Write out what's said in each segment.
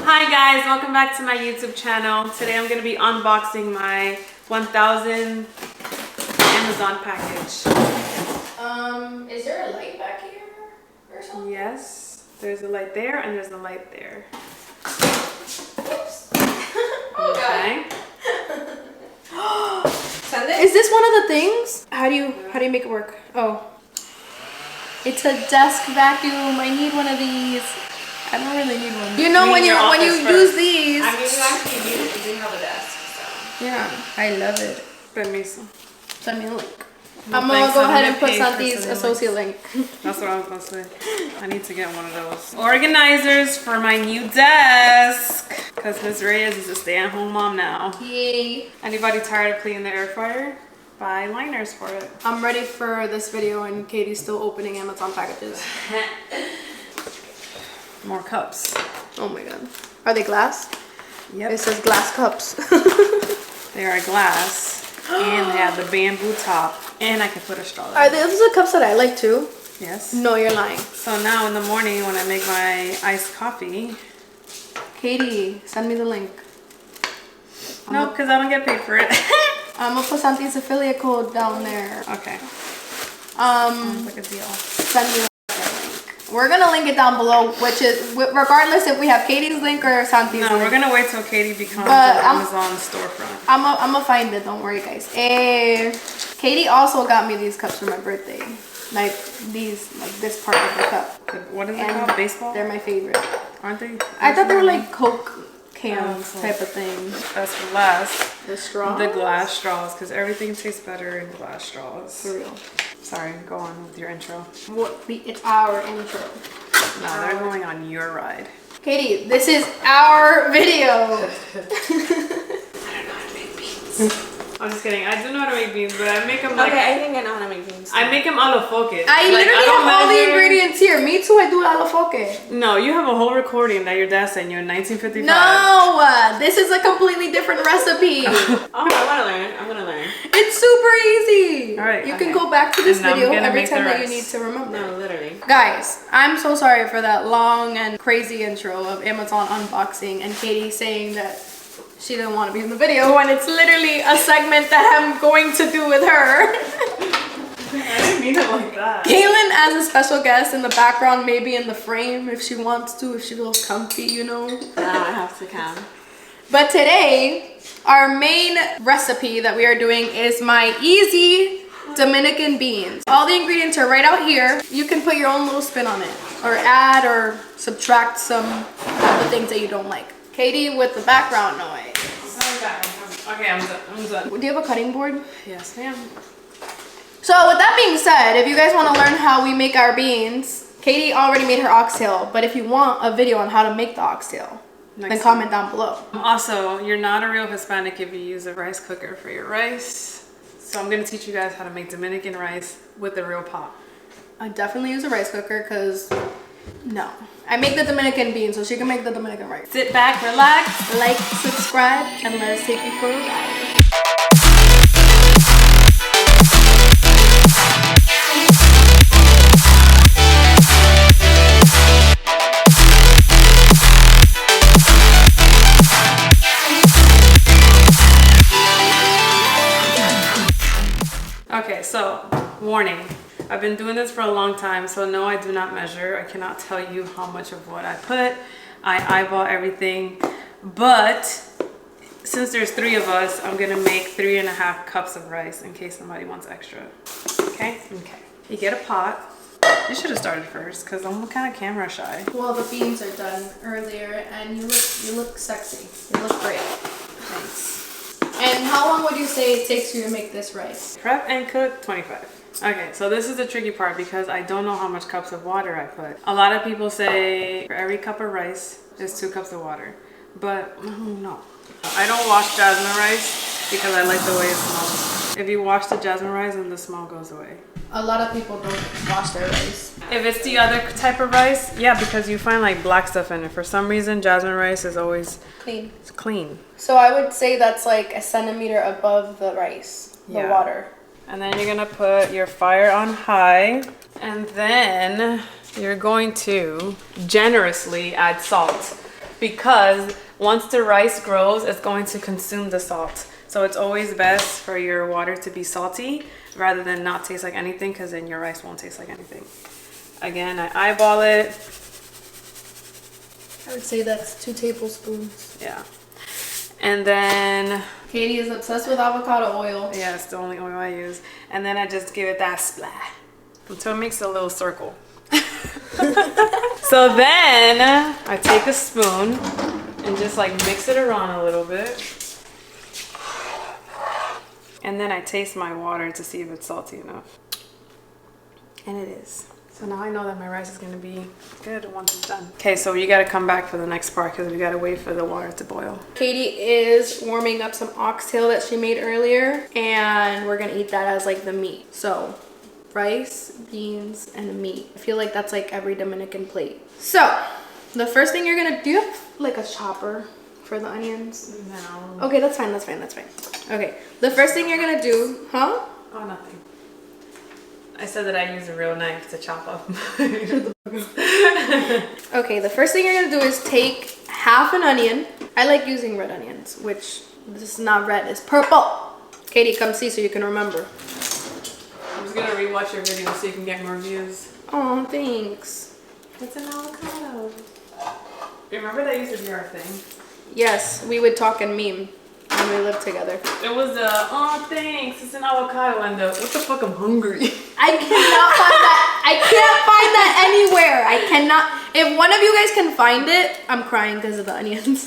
Hi guys, welcome back to my YouTube channel. Today I'm going to be unboxing my 1000 Amazon package. Is there a light back here or something? Yes, there's a light there and there's a light there. Oops. Oh okay. God. Is this one of the things? How do you make it work? Oh. It's a desk vacuum. I need one of these. I don't really need one. You know when you use these. I mean, you actually do have a desk. So. Yeah, I love it. Permiso. Send me a link. I'm gonna go ahead and put Santi's associate link. That's what I was gonna say. I need to get one of those organizers for my new desk because Miss Reyes is a stay-at-home mom now. Yay! Anybody tired of cleaning the air fryer? Buy liners for it. I'm ready for this video and Katie's still opening Amazon packages. More cups. Oh my god. Are they glass? Yep. It says glass cups. They are glass. And they have the bamboo top. And I can put a straw there. Are those the cups that I like too? Yes. No, you're lying. So now in the morning when I make my iced coffee. Katie, send me the link. No, because I don't get paid for it. I'm gonna put Santi's affiliate code down there. Okay. Sounds like a deal. Send me the link. We're gonna link it down below, which is regardless if we have Katie's link or Santi's link. No, we're gonna wait till Katie becomes an Amazon storefront. I'm gonna find it. Don't worry, guys. Katie also got me these cups for my birthday. Like these, like this part of the cup. What is it called? Baseball? They're my favorite. Aren't they? I thought they were like Coke cans type of thing. That's for last. The straws? The glass straws, because everything tastes better in glass straws. For real. Sorry, go on with your intro. It's our intro. No, they're going on your ride. Katie, this is our video. I don't know how to make beans. I'm just kidding. I do know how to make beans, but I make them like... Okay, I think I know how to make beans. I make them a la foque. I literally have all the ingredients here. Me too, I do a la foque. No, you have a whole recording that your dad sent you in 1955. No, this is a completely different recipe. Oh, I want to learn. I'm going to learn. It's super easy. All right. You can go back to this video every time that you rest. need to remember. No, literally. Guys, I'm so sorry for that long and crazy intro of Amazon unboxing and Katie saying that she didn't want to be in the video when it's literally a segment that I'm going to do with her. I didn't mean it like that. Kaylin as a special guest in the background, maybe in the frame if she wants to, if she feels comfy, you know. Now I have to come. But today, our main recipe that we are doing is my easy Dominican beans. All the ingredients are right out here. You can put your own little spin on it or add or subtract some of the things that you don't like. Katie with the background noise. Okay, I'm done. Do you have a cutting board? Yes, ma'am. So with that being said, if you guys want to learn how we make our beans, Katie already made her oxtail. But if you want a video on how to make the oxtail, then comment down below. Also, you're not a real Hispanic if you use a rice cooker for your rice. So I'm going to teach you guys how to make Dominican rice with a real pot. I definitely use a rice cooker because no. I make the Dominican beans so she can make the Dominican rice. Sit back, relax, like, subscribe, and let us take you for a ride. Okay, so warning. I've been doing this for a long time, so no, I do not measure. I cannot tell you how much of what I put. I eyeball everything, but since there's 3 of us, I'm gonna make 3.5 cups of rice in case somebody wants extra. Okay? Okay. You get a pot. You should have started first because I'm kind of camera shy. Well, the beans are done earlier, and you look sexy. You look great. Thanks. And how long would you say it takes you to make this rice? Prep and cook, 25. Okay, so this is the tricky part because I don't know how much cups of water I put. A lot of people say for every cup of rice, there's 2 cups of water. But no. I don't wash jasmine rice because I like the way it smells. If you wash the jasmine rice, then the smell goes away. A lot of people don't wash their rice. If it's the other type of rice, yeah, because you find like black stuff in it. For some reason, jasmine rice is always clean. It's clean. So I would say that's like a centimeter above the rice, the water. And then you're gonna put your fire on high, and then you're going to generously add salt. because once the rice grows, it's going to consume the salt. So it's always best for your water to be salty rather than not taste like anything, because then your rice won't taste like anything. Again, I eyeball it. I would say that's 2 tablespoons. Yeah. And then... Katie is obsessed with avocado oil. Yeah, it's the only oil I use. And then I just give it that splash until it makes a little circle. So then I take a spoon and just like mix it around a little bit. And then I taste my water to see if it's salty enough. And it is. So now I know that my rice is gonna be good once it's done. Okay, so you gotta come back for the next part because we gotta wait for the water to boil. Katie is warming up some oxtail that she made earlier, and we're gonna eat that as like the meat. So rice, beans, and meat. I feel like that's like every Dominican plate. So the first thing you're gonna do, you have like a chopper for the onions? No. Okay, that's fine, that's fine, that's fine. Okay, the first thing you're gonna do, huh? Oh, nothing. I said that I use a real knife to chop up. Okay, the first thing you're gonna do is take half an onion. I like using red onions, which this is not red, it's purple. Katie, come see so you can remember. I'm just gonna rewatch your video so you can get more views. Oh, thanks. It's an avocado. Remember that used to be our thing? Yes, we would talk and meme when we lived together. It was the, oh thanks, it's an avocado, and the, what the fuck, I'm hungry. I cannot find that. I can't find that anywhere. I cannot. If one of you guys can find it, I'm crying because of the onions.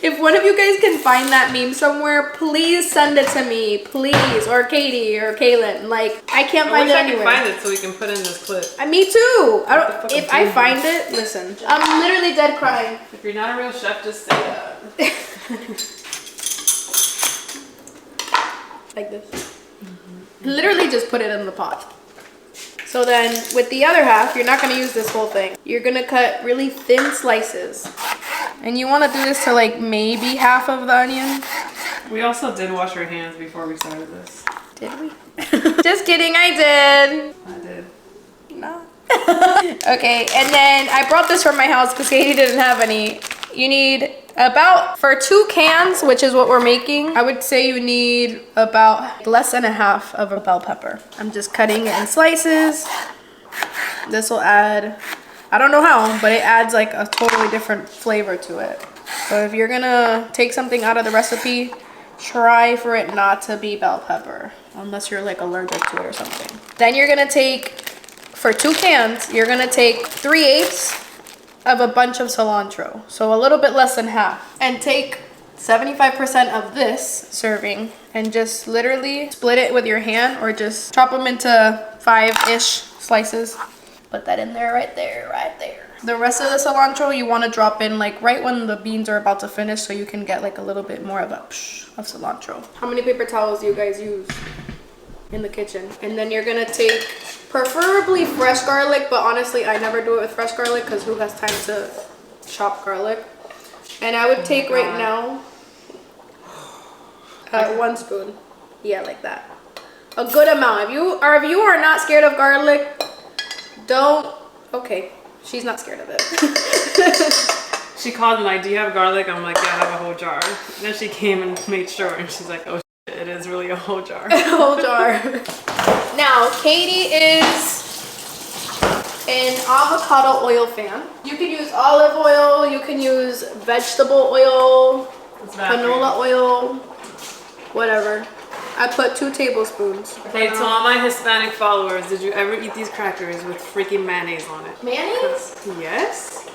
If one of you guys can find that meme somewhere, please send it to me, please, or Katie or Kaylin. Like, I can't find it anywhere. I can find it so we can put in this clip. Me too. I What the don't. fuck If am I I find it, listen. I'm literally dead crying. If you're not a real chef, just say that. Like this. Literally just put it in the pot. So then with the other half, you're not gonna use this whole thing. You're gonna cut really thin slices. And you wanna do this to like maybe half of the onion. We also did wash our hands before we started this. Did we? Just kidding, I did. I did. No. Okay, and then I brought this from my house because Katie didn't have any. You need about, for 2 cans, which is what we're making, I would say you need about less than a half of a bell pepper. I'm just cutting it in slices. This will add, I don't know how, but it adds like a totally different flavor to it. So if you're gonna take something out of the recipe, try for it not to be bell pepper, unless you're like allergic to it or something. Then you're gonna take, for 2 cans, you're gonna take 3/8 of a bunch of cilantro, so a little bit less than half, and take 75% of this serving and just literally split it with your hand or just chop them into 5-ish slices. Put that in there, right there, right there. The rest of the cilantro you want to drop in like right when the beans are about to finish, so you can get like a little bit more of a psh of cilantro. How many paper towels do you guys use in the kitchen? And then you're gonna take preferably fresh garlic, but honestly I never do it with fresh garlic because who has time to chop garlic? And I would take right now 1 spoon. Yeah, like that. A good amount. If you are not scared of garlic, don't. Okay, she's not scared of it. She called me like, do you have garlic? I'm like, yeah, I have a whole jar. Then she came and made sure, and she's like, oh shit, it is really a whole jar. A whole jar. Now, Katie is an avocado oil fan. You can use olive oil, you can use vegetable oil, canola oil, whatever. I put 2 tablespoons. Okay, to all my Hispanic followers, did you ever eat these crackers with freaking mayonnaise on it? Mayonnaise? Yes.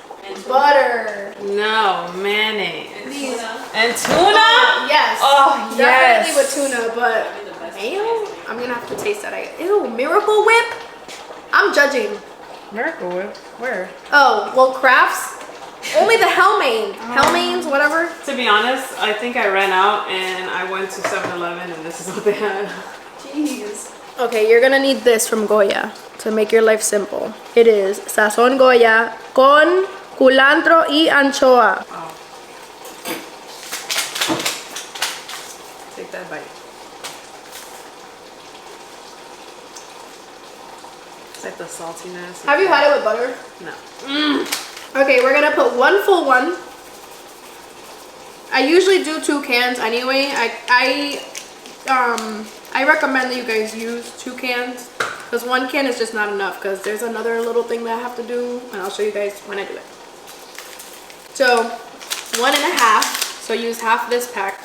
Butter. No, mayonnaise. These. And tuna? Yes. Oh, definitely yes. with tuna, but mayo? I'm gonna have to taste that. Ew, Miracle Whip? I'm judging. Miracle Whip? Where? Oh, well, Crafts? Only the Hellmane. Hellmanes, whatever. To be honest, I think I ran out and I went to 7-Eleven and this is what they had. Jeez. Okay, you're gonna need this from Goya to make your life simple. It is Sazón Goya con culantro y anchoa. Oh. Take that bite. It's like the saltiness. Have you had it with butter? No. Okay, we're gonna put 1 full one usually do 2 cans anyway. I recommend that you guys use 2 cans because 1 can is just not enough because there's another little thing that I have to do and I'll show you guys when I do it. So 1.5, so use half this pack.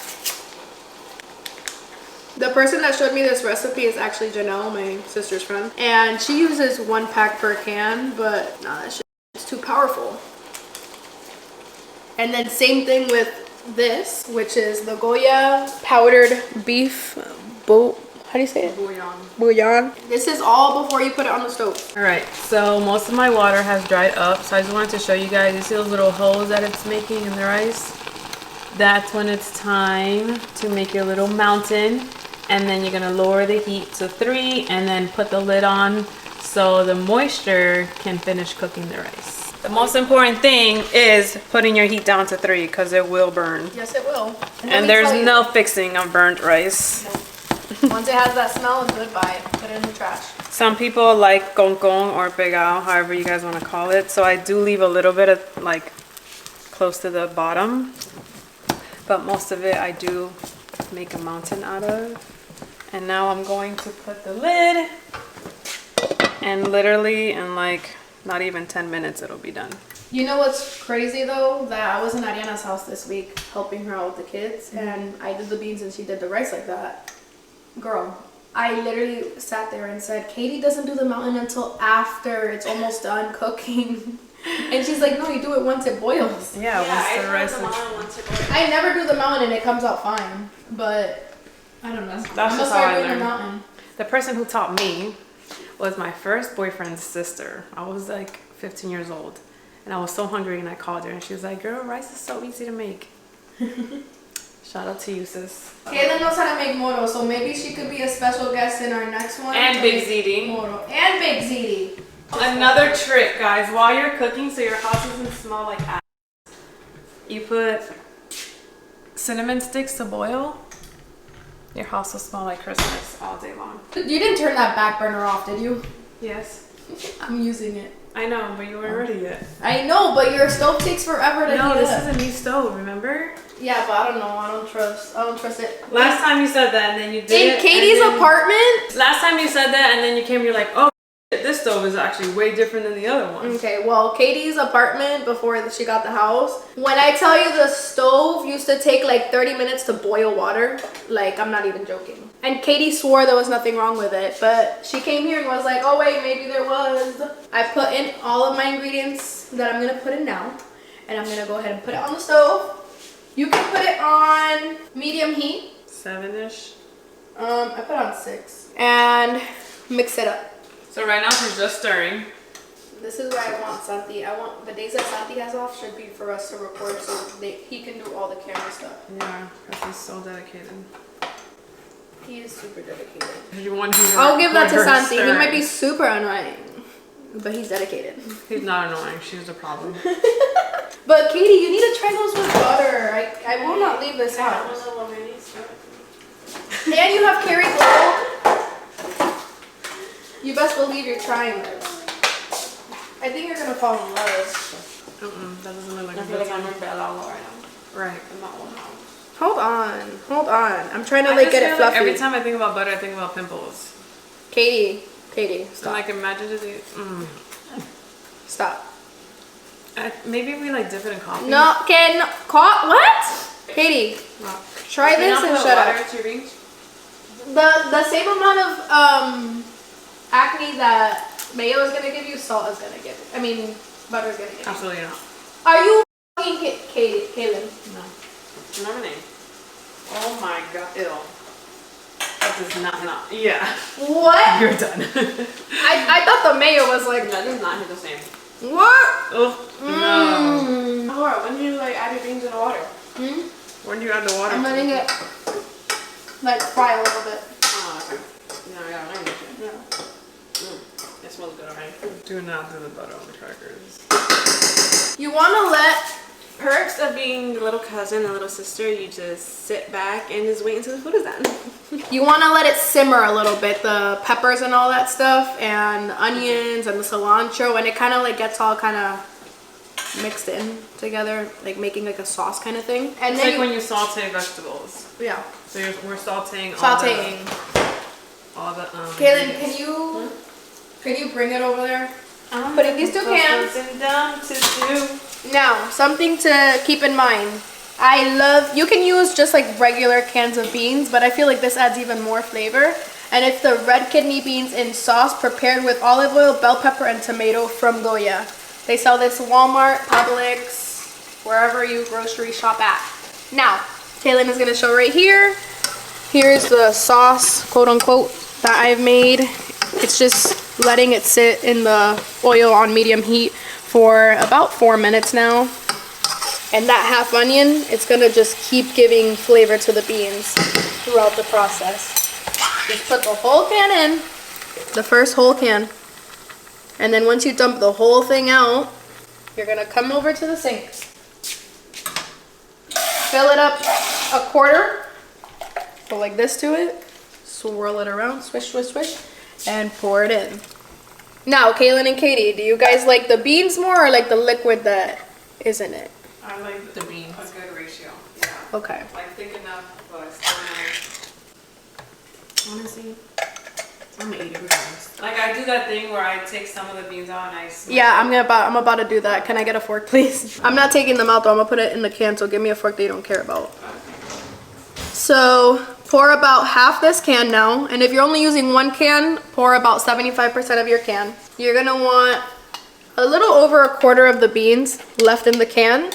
The person that showed me this recipe is actually Janelle, my sister's friend, and she uses 1 pack per can, but nah, that shit is too powerful. And then same thing with this, which is the Goya powdered beef how do you say it? Bouillon. This is all before you put it on the stove. All right, so most of my water has dried up, so I just wanted to show you guys. You see those little holes that it's making in the rice? That's when it's time to make your little mountain, and then you're gonna lower the heat to 3 and then put the lid on so the moisture can finish cooking the rice. The most important thing is putting your heat down to 3 because it will burn. Yes, it will. And there's no fixing of burnt rice. No. Once it has that smell, it's goodbye. Put it in the trash. Some people like concon or pegao, however you guys want to call it. So I do leave a little bit of like close to the bottom, but most of it I do make a mountain out of. And now I'm going to put the lid, and literally in like not even 10 minutes it'll be done. You know what's crazy though? That I was in Ariana's house this week helping her out with the kids, and I did the beans and she did the rice like that. Girl, I literally sat there and said, Kaidy doesn't do the mountain until after it's almost done cooking. And she's like, no, you do it once it boils. Yeah, once the rice is... I never do the mountain and it comes out fine, but I don't know. That's just how I learned. The person who taught me was my first boyfriend's sister. I was like 15 years old and I was so hungry and I called her and she was like, girl, rice is so easy to make. Shout out to you, sis. Kayla knows how to make moro, so maybe she could be a special guest in our next one. And Big Ziti. Moro. And Big Ziti. Another trick, guys, while you're cooking so your house doesn't smell like ass, you put cinnamon sticks to boil. Your house will smell like Christmas all day long. You didn't turn that back burner off, did you? Yes. I'm using it. I know, but you weren't ready yet. I know, but your stove takes forever to heat up. No, this is a new stove, remember? Yeah, but I don't know. I don't trust it. Last time you said that and then you did it. In Katie's apartment? Last time you said that and then you came, you're like, oh, this stove is actually way different than the other one. Okay, well, Katie's apartment before she got the house, when I tell you the stove used to take like 30 minutes to boil water, like I'm not even joking. And Katie swore there was nothing wrong with it, but she came here and was like, oh wait, maybe there was. I put in all of my ingredients that I'm gonna put in now, and I'm gonna go ahead and put it on the stove. You can put it on medium heat. 7-ish. I put on 6. And mix it up. So right now she's just stirring. This is where I want Santi. I want the days that Santi has off should be for us to record so he can do all the camera stuff. Yeah, because he's so dedicated. He is super dedicated. You want him to I'll give that to Santi. stirring. He might be super annoying, but he's dedicated. He's not annoying. She's the problem. But Katie, you need to try those with butter. I will not leave this house. And you have Kerry Gold. You best believe you're trying this. I think you're gonna fall in love. That doesn't look like I feel like I'm in bed all right now. Right. I'm not one now. Hold on. I'm trying to like get it fluffy. Every time I think about butter, I think about pimples. Katie, So stop. like imagine just Stop. maybe we like dip it in coffee. No, what? Katie, try this and shut up. The same amount of acne that mayo is gonna give you, salt is gonna give. I mean, butter is gonna give you. Absolutely not. Are you fucking Kaylin? No. Lemonade. Oh my god, ew. That does not. Yeah. What? You're done. I thought the mayo was like. That does not hit the same. What? Oh no. Laura, when do you like add your beans in the water? When do you add the water? I'm letting it like fry a little bit. Oh, okay. No, yeah, I like it. Yeah. It smells good, alright? Do not do the butter on the crackers. You want to let. Perks of being the little cousin and little sister, you just sit back and just wait until the food is done. You want to let it simmer a little bit, the peppers and all that stuff, and the onions and the cilantro, and it kind of like gets all kind of mixed in. together, like making like a sauce kind of thing. And It's then like when you saute vegetables. yeah. So we're sauteing. All the Kaylin, can you bring it over there? Put in these 2 cans. Now, something to keep in mind. You can use just like regular cans of beans, but I feel like this adds even more flavor. And it's the red kidney beans in sauce prepared with olive oil, bell pepper, and tomato from Goya. They sell this Walmart, Publix, wherever you grocery shop at. Now, Kaylin is gonna show right here. Here's the sauce, quote unquote, that I've made. It's just letting it sit in the oil on medium heat for about 4 minutes now. And that half onion, it's gonna just keep giving flavor to the beans throughout the process. Just put the whole can in, the first whole can. And then once you dump the whole thing out, you're gonna come over to the sink. Fill it up a quarter, go like this to it, swirl it around, swish, swish, swish, and pour it in. Now, Kaylin and Katie, do you guys like the beans more or like the liquid that is in it? I like the beans. A good ratio. Yeah. Okay. Like thick enough, but still nice. Honestly, I'm gonna eat it regardless. Like I do that thing where I take some of the beans out and I smash. Yeah, I'm about to do that. Can I get a fork, please? I'm not taking them out though. I'm gonna put it in the can, so give me a fork that you don't care about. So pour about half this can now, and if you're only using 1 can, pour about 75% of your can. You're gonna want a little over a quarter of the beans left in the can.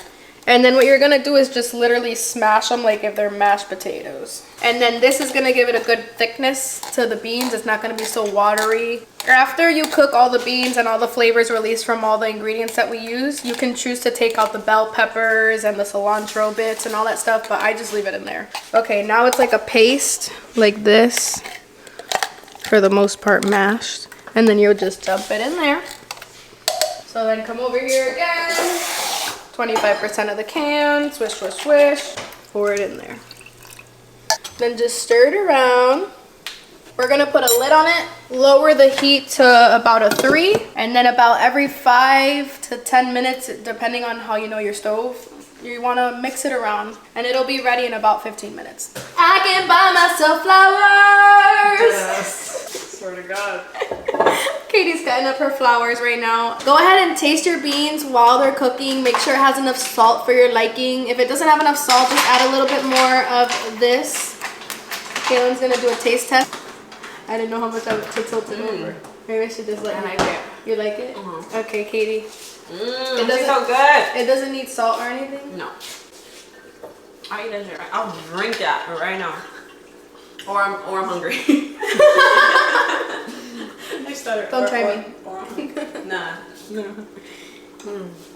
And then what you're gonna do is just literally smash them like if they're mashed potatoes. And then this is gonna give it a good thickness to the beans. It's not gonna be so watery. After you cook all the beans and all the flavors released from all the ingredients that we use, you can choose to take out the bell peppers and the cilantro bits and all that stuff, but I just leave it in there. Okay, now it's like a paste, like this, for the most part mashed. And then you'll just dump it in there. So then come over here again. 25% of the can, swish, swish, swish, pour it in there. Then just stir it around. We're gonna put a lid on it, lower the heat to about a 3, and then about every 5 to 10 minutes, depending on how you know your stove, you wanna mix it around, and it'll be ready in about 15 minutes. I can buy myself flowers! Yes. Swear to God. Katie's cutting up her flowers right now. Go ahead and taste your beans while they're cooking. Make sure it has enough salt for your liking. If it doesn't have enough salt, just add a little bit more of this. Kaylin's gonna do a taste test. I didn't know how much I would take salt over. Maybe I should just let you. I like it. You like it? Okay, Katie. It doesn't so good. It doesn't need salt or anything? No. I eat that shit. I'll drink that right now. Or I'm hungry. Don't try me. Nah.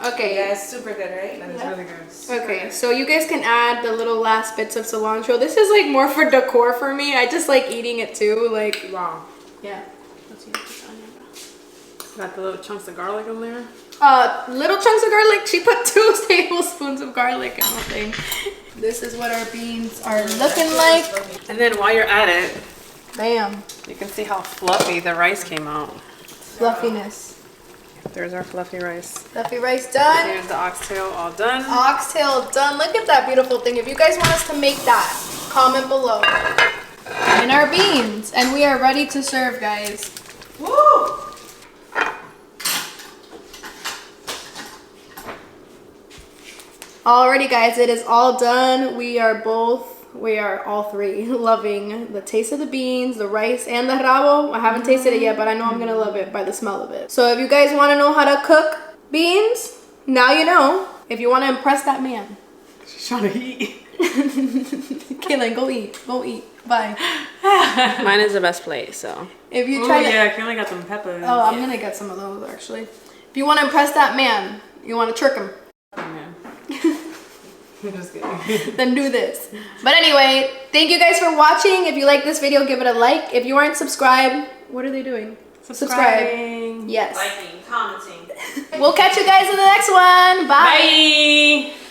Okay. Yeah, it's super good, right? That is really good. Okay, so you guys can add the little last bits of cilantro. This is like more for decor for me. I just like eating it too. Like, Wow. yeah. Got the little chunks of garlic in there. Little chunks of garlic. She put 2 tablespoons of garlic in the thing. This is what our beans are looking like. And then while you're at it, Bam. you can see how fluffy the rice came out. Fluffiness. There's our fluffy rice. Fluffy rice done. Here's the oxtail all done. Oxtail done. Look at that beautiful thing. If you guys want us to make that, comment below. And our beans. And we are ready to serve, guys. Woo! Alrighty guys, it is all done. We are all 3 loving the taste of the beans, the rice, and the rabo. I haven't tasted it yet, but I know I'm gonna love it by the smell of it. So if you guys wanna know how to cook beans, now you know. If you wanna impress that man. She's trying to eat. Kaylin, go eat. Go eat. Bye. Mine is the best plate, so. If you Oh try to... yeah, Kayla got some peppers. Oh, I'm gonna get some of those actually. If you wanna impress that man, you wanna trick him. Oh, man. I'm just kidding. Then do this. But anyway, thank you guys for watching. If you like this video, give it a like. If you aren't subscribed, what are they doing? Subscribing. Yes. Liking, commenting. We'll catch you guys in the next one. Bye. Bye.